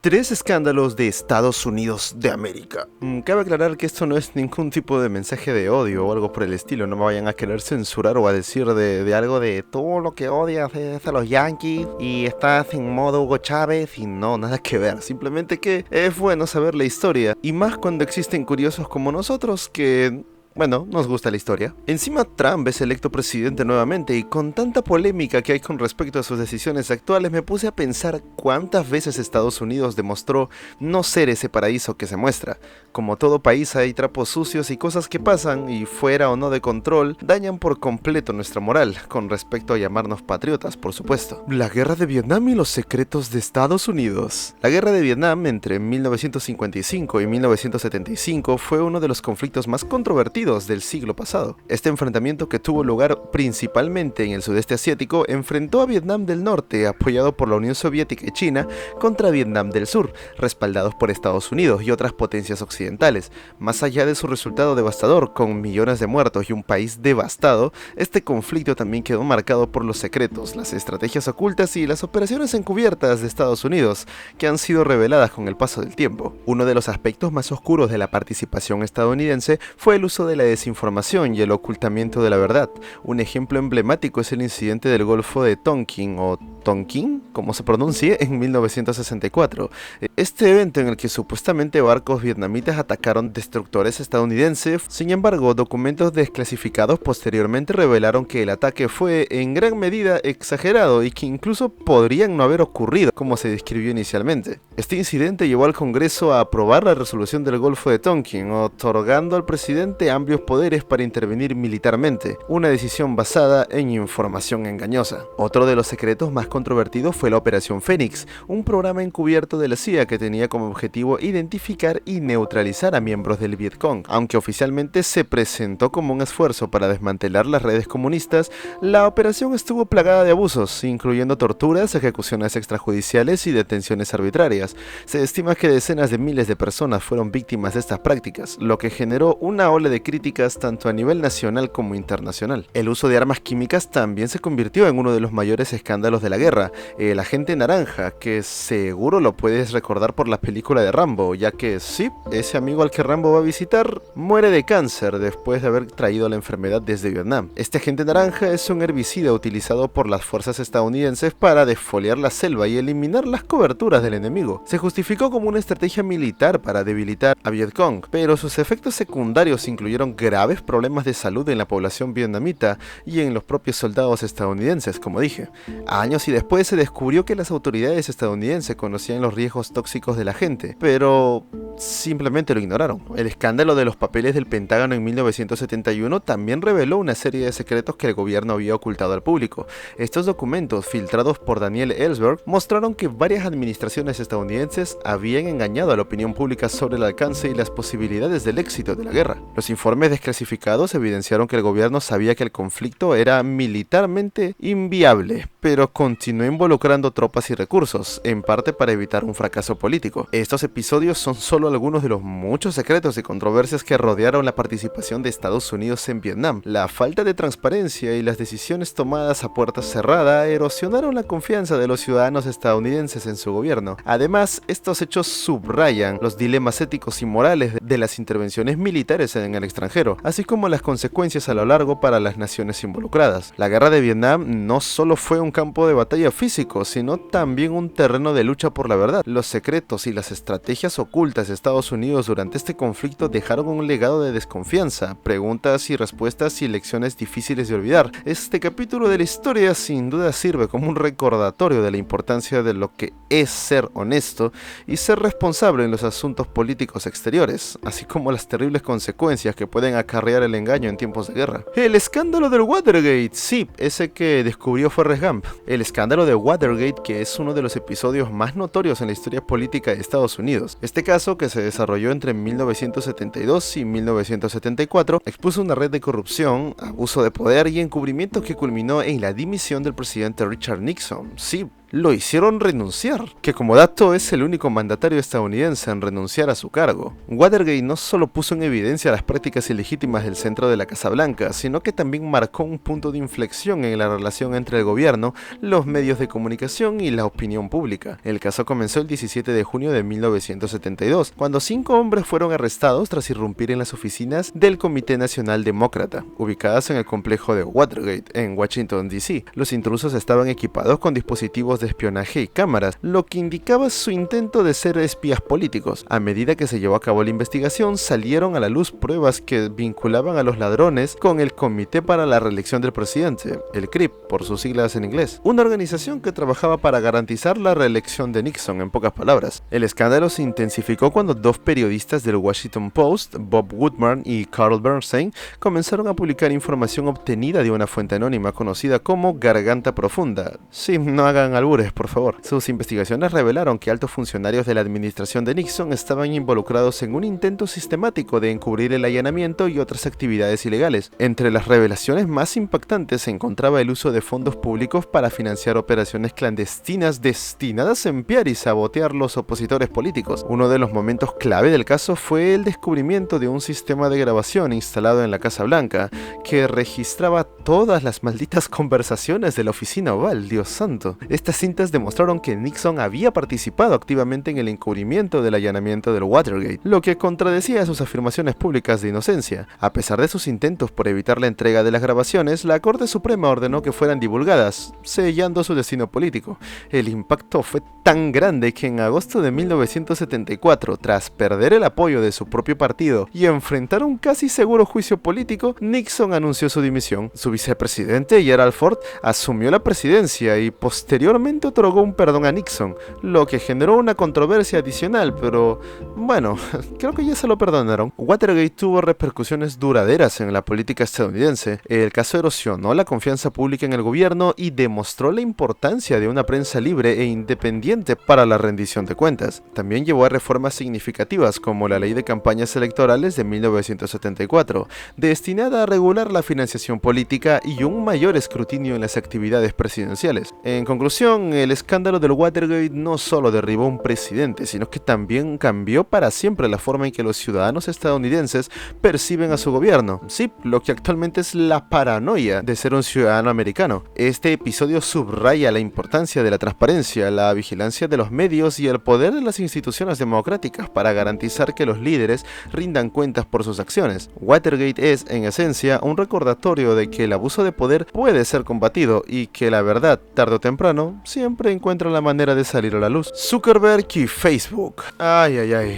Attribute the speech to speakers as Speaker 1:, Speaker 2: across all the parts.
Speaker 1: Tres escándalos de Estados Unidos de América. Cabe aclarar que esto no es ningún tipo de mensaje de odio o algo por el estilo. No me vayan a querer censurar o a decir de algo de todo lo que odias es a los Yankees y estás en modo Hugo Chávez y no, nada que ver. Simplemente que es bueno saber la historia y más cuando existen curiosos como nosotros que... bueno, nos gusta la historia. Encima Trump es electo presidente nuevamente y con tanta polémica que hay con respecto a sus decisiones actuales me puse a pensar cuántas veces Estados Unidos demostró no ser ese paraíso que se muestra. Como todo país hay trapos sucios y cosas que pasan y fuera o no de control dañan por completo nuestra moral, con respecto a llamarnos patriotas, por supuesto. La guerra de Vietnam y los secretos de Estados Unidos. La guerra de Vietnam entre 1955 y 1975 fue uno de los conflictos más controvertidos del siglo pasado. Este enfrentamiento, que tuvo lugar principalmente en el sudeste asiático, enfrentó a Vietnam del Norte, apoyado por la Unión Soviética y China, contra Vietnam del Sur, respaldados por Estados Unidos y otras potencias occidentales. Más allá de su resultado devastador, con millones de muertos y un país devastado, este conflicto también quedó marcado por los secretos, las estrategias ocultas y las operaciones encubiertas de Estados Unidos, que han sido reveladas con el paso del tiempo. Uno de los aspectos más oscuros de la participación estadounidense fue el uso de la desinformación y el ocultamiento de la verdad. Un ejemplo emblemático es el incidente del Golfo de Tonkin, o Tonkin, como se pronuncie, en 1964. Este evento en el que supuestamente barcos vietnamitas atacaron destructores estadounidenses. Sin embargo, documentos desclasificados posteriormente revelaron que el ataque fue en gran medida exagerado y que incluso podrían no haber ocurrido como se describió inicialmente. Este incidente llevó al Congreso a aprobar la resolución del Golfo de Tonkin, otorgando al presidente amplios poderes para intervenir militarmente, una decisión basada en información engañosa. Otro de los secretos más controvertidos fue la Operación Fénix, un programa encubierto de la CIA que tenía como objetivo identificar y neutralizar a miembros del Vietcong. Aunque oficialmente se presentó como un esfuerzo para desmantelar las redes comunistas, la operación estuvo plagada de abusos, incluyendo torturas, ejecuciones extrajudiciales y detenciones arbitrarias. Se estima que decenas de miles de personas fueron víctimas de estas prácticas, lo que generó una ola de críticas tanto a nivel nacional como internacional. El uso de armas químicas también se convirtió en uno de los mayores escándalos de la guerra. El agente naranja, que seguro lo puedes recordar por la película de Rambo, ya que sí, ese amigo al que Rambo va a visitar muere de cáncer después de haber traído la enfermedad desde Vietnam. Este agente naranja es un herbicida utilizado por las fuerzas estadounidenses para desfoliar la selva y eliminar las coberturas del enemigo. Se justificó como una estrategia militar para debilitar a Vietcong, pero sus efectos secundarios incluyeron graves problemas de salud en la población vietnamita y en los propios soldados estadounidenses, como dije. Años y después se descubrió que las autoridades estadounidenses conocían los riesgos tóxicos de la gente, pero simplemente lo ignoraron. El escándalo de los papeles del Pentágono en 1971 también reveló una serie de secretos que el gobierno había ocultado al público. Estos documentos, filtrados por Daniel Ellsberg, mostraron que varias administraciones estadounidenses habían engañado a la opinión pública sobre el alcance y las posibilidades del éxito de la guerra. Los informes desclasificados evidenciaron que el gobierno sabía que el conflicto era militarmente inviable, pero continuó involucrando tropas y recursos, en parte para evitar un fracaso político. Estos episodios son solo algunos de los muchos secretos y controversias que rodearon la participación de Estados Unidos en Vietnam. La falta de transparencia y las decisiones tomadas a puerta cerrada erosionaron la confianza de los ciudadanos estadounidenses en su gobierno. Además, estos hechos subrayan los dilemas éticos y morales de las intervenciones militares en el extranjero, así como las consecuencias a lo largo para las naciones involucradas. La guerra de Vietnam no solo fue un campo de batalla físico, sino también un terreno de lucha por la verdad. Los secretos y las estrategias ocultas de Estados Unidos durante este conflicto dejaron un legado de desconfianza, preguntas y respuestas y lecciones difíciles de olvidar. Este capítulo de la historia sin duda sirve como un recordatorio de la importancia de lo que es ser honesto y ser responsable en los asuntos políticos exteriores, así como las terribles consecuencias que pueden acarrear el engaño en tiempos de guerra. El escándalo del Watergate, sí, ese que descubrió Forrest Gump. El escándalo de Watergate, que es uno de los episodios más notorios en la historia política de Estados Unidos. Este caso, que se desarrolló entre 1972 y 1974, expuso una red de corrupción, abuso de poder y encubrimiento que culminó en la dimisión del presidente Richard Nixon. Sí, lo hicieron renunciar, que como dato es el único mandatario estadounidense en renunciar a su cargo. Watergate no solo puso en evidencia las prácticas ilegítimas del centro de la Casa Blanca, sino que también marcó un punto de inflexión en la relación entre el gobierno, los medios de comunicación y la opinión pública. El caso comenzó el 17 de junio de 1972, cuando 5 hombres fueron arrestados tras irrumpir en las oficinas del Comité Nacional Demócrata, ubicadas en el complejo de Watergate, en Washington, D.C. Los intrusos estaban equipados con dispositivos de espionaje y cámaras, lo que indicaba su intento de ser espías políticos. A medida que se llevó a cabo la investigación, salieron a la luz pruebas que vinculaban a los ladrones con el Comité para la Reelección del Presidente, el CRIP, por sus siglas en inglés, una organización que trabajaba para garantizar la reelección de Nixon, en pocas palabras. El escándalo se intensificó cuando 2 periodistas del Washington Post, Bob Woodman y Carl Bernstein, comenzaron a publicar información obtenida de una fuente anónima conocida como Garganta Profunda. Sí, no hagan albures, por favor. Sus investigaciones revelaron que altos funcionarios de la administración de Nixon estaban involucrados en un intento sistemático de encubrir el allanamiento y otras actividades ilegales. Entre las revelaciones más impactantes se encontraba el uso de fondos públicos para financiar operaciones clandestinas destinadas a espiar y sabotear los opositores políticos. Uno de los momentos clave del caso fue el descubrimiento de un sistema de grabación instalado en la Casa Blanca que registraba todas las malditas conversaciones de la oficina oval, Dios santo. Estas cintas demostraron que Nixon había participado activamente en el encubrimiento del allanamiento del Watergate, lo que contradecía sus afirmaciones públicas de inocencia. A pesar de sus intentos por evitar la entrega de las grabaciones, la Corte Suprema ordenó que fueran divulgadas, sellando su destino político. El impacto fue tan grande que en agosto de 1974, tras perder el apoyo de su propio partido y enfrentar un casi seguro juicio político, Nixon anunció su dimisión. Su vicepresidente, Gerald Ford, asumió la presidencia y posteriormente otorgó un perdón a Nixon, lo que generó una controversia adicional, pero bueno, creo que ya se lo perdonaron. Watergate tuvo repercusiones duraderas en la política estadounidense. El caso erosionó la confianza pública en el gobierno y demostró la importancia de una prensa libre e independiente para la rendición de cuentas. También llevó a reformas significativas como la Ley de Campañas Electorales de 1974, destinada a regular la financiación política y un mayor escrutinio en las actividades presidenciales. En conclusión, el escándalo del Watergate no solo derribó a un presidente, sino que también cambió para siempre la forma en que los ciudadanos estadounidenses perciben a su gobierno. Sí, lo que actualmente es la paranoia de ser un ciudadano americano. Este episodio subraya la importancia de la transparencia, la vigilancia de los medios y el poder de las instituciones democráticas para garantizar que los líderes rindan cuentas por sus acciones. Watergate es, en esencia, un recordatorio de que el abuso de poder puede ser combatido y que la verdad, tarde o temprano, siempre encuentra la manera de salir a la luz. Zuckerberg y Facebook. Ay,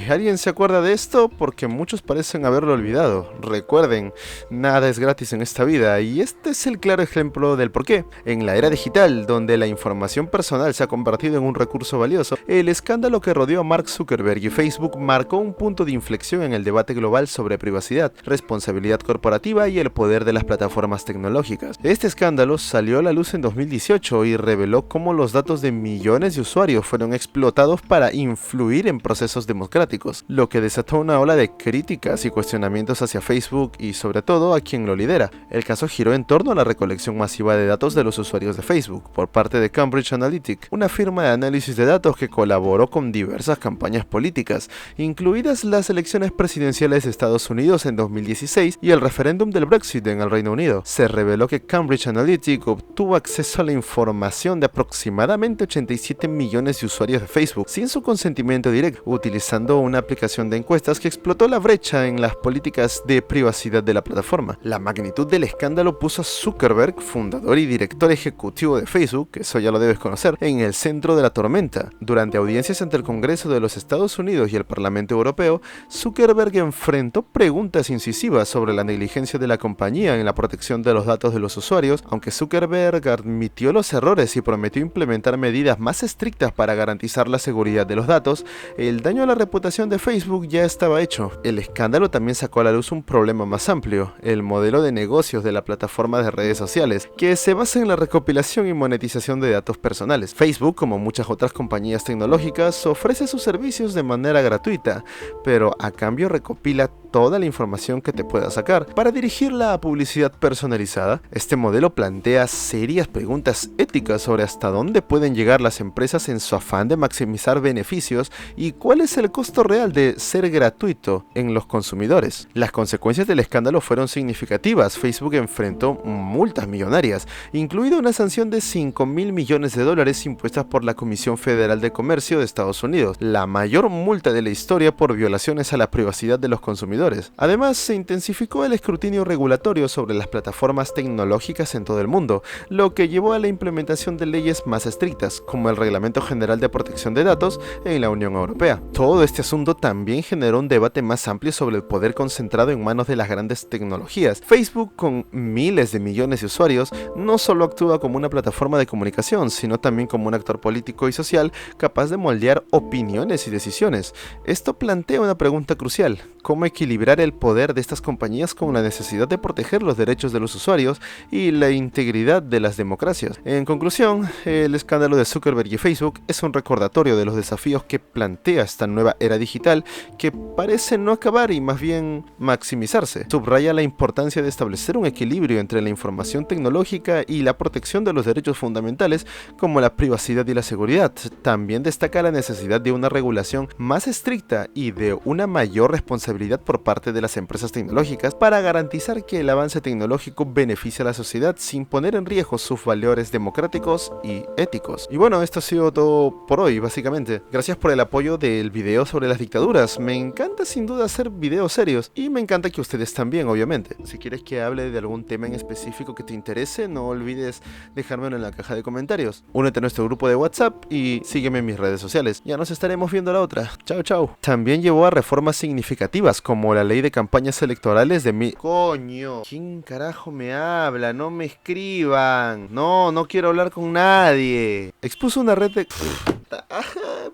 Speaker 1: ¿alguien se acuerda de esto? Porque muchos parecen haberlo olvidado. Recuerden, nada es gratis en esta vida y este es el claro ejemplo del porqué. En la era digital, donde la información personal se ha convertido en un recurso valioso, el escándalo que rodeó a Mark Zuckerberg y Facebook marcó un punto de inflexión en el debate global sobre privacidad, responsabilidad corporativa y el poder de las plataformas tecnológicas. Este escándalo salió a la luz en 2018 y reveló cómo los datos de millones de usuarios fueron explotados para influir en procesos democráticos, lo que desató una ola de críticas y cuestionamientos hacia Facebook y sobre todo a quien lo lidera. El caso giró en torno a la recolección masiva de datos de los usuarios de Facebook por parte de Cambridge Analytica, una firma de análisis de datos que colaboró con diversas campañas políticas, incluidas las elecciones presidenciales de Estados Unidos en 2016 y el referéndum del Brexit en el Reino Unido. Se reveló que Cambridge Analytica obtuvo acceso a la información de aproximadamente 87 millones de usuarios de Facebook sin su consentimiento directo, utilizando una aplicación de encuestas que explotó la brecha en las políticas de privacidad de la plataforma. La magnitud del escándalo puso a Zuckerberg, fundador y director ejecutivo de Facebook, que eso ya lo debes conocer, en el centro de la tormenta. Durante audiencias ante el Congreso de los Estados Unidos y el Parlamento Europeo, Zuckerberg enfrentó preguntas incisivas sobre la negligencia de la compañía en la protección de los datos de los usuarios. Aunque Zuckerberg admitió los errores y prometió implementar medidas más estrictas para garantizar la seguridad de los datos, el daño a la reputación de Facebook ya estaba hecho. El escándalo también sacó a la luz un problema más amplio, el modelo de negocios de la plataforma de redes sociales, que se basa en la recopilación y monetización de datos personales. Facebook, como muchas otras compañías tecnológicas, ofrece sus servicios de manera gratuita, pero a cambio recopila toda la información que te pueda sacar para dirigirla a publicidad personalizada. Este modelo plantea serias preguntas éticas sobre hasta dónde pueden llegar las empresas en su afán de maximizar beneficios y cuál es el costo real de ser gratuito en los consumidores. Las consecuencias del escándalo fueron significativas. Facebook enfrentó multas millonarias, incluida una sanción de $5.000 millones impuestas por la Comisión Federal de Comercio de Estados Unidos, la mayor multa de la historia por violaciones a la privacidad de los consumidores. Además, se intensificó el escrutinio regulatorio sobre las plataformas tecnológicas en todo el mundo, lo que llevó a la implementación de leyes más estrictas, como el Reglamento General de Protección de Datos en la Unión Europea. Todo este asunto también generó un debate más amplio sobre el poder concentrado en manos de las grandes tecnologías. Facebook, con miles de millones de usuarios, no solo actúa como una plataforma de comunicación, sino también como un actor político y social capaz de moldear opiniones y decisiones. Esto plantea una pregunta crucial: ¿cómo equilibrar el poder de estas compañías con la necesidad de proteger los derechos de los usuarios y la integridad de las democracias? En conclusión, el escándalo de Zuckerberg y Facebook es un recordatorio de los desafíos que plantea esta nueva era digital, que parece no acabar y más bien maximizarse. Subraya la importancia de establecer un equilibrio entre la información tecnológica y la protección de los derechos fundamentales como la privacidad y la seguridad. También destaca la necesidad de una regulación más estricta y de una mayor responsabilidad por parte de las empresas tecnológicas para garantizar que el avance tecnológico beneficie a la sociedad sin poner en riesgo sus valores democráticos y éticos. Y bueno, esto ha sido todo por hoy, básicamente. Gracias por el apoyo del video sobre las dictaduras. Me encanta sin duda hacer videos serios y me encanta que ustedes también, obviamente. Si quieres que hable de algún tema en específico que te interese, no olvides dejármelo en la caja de comentarios. Únete a nuestro grupo de WhatsApp y sígueme en mis redes sociales. Ya nos estaremos viendo a la otra. Chao, chao. También llevó a reformas significativas como la ley de campañas electorales de Coño, ¿quién carajo me habla? No me escriban. No quiero hablar con nadie. Expuso una red de...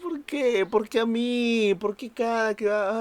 Speaker 1: ¿Por qué? ¿Por qué a mí? ¿Por qué cada que va?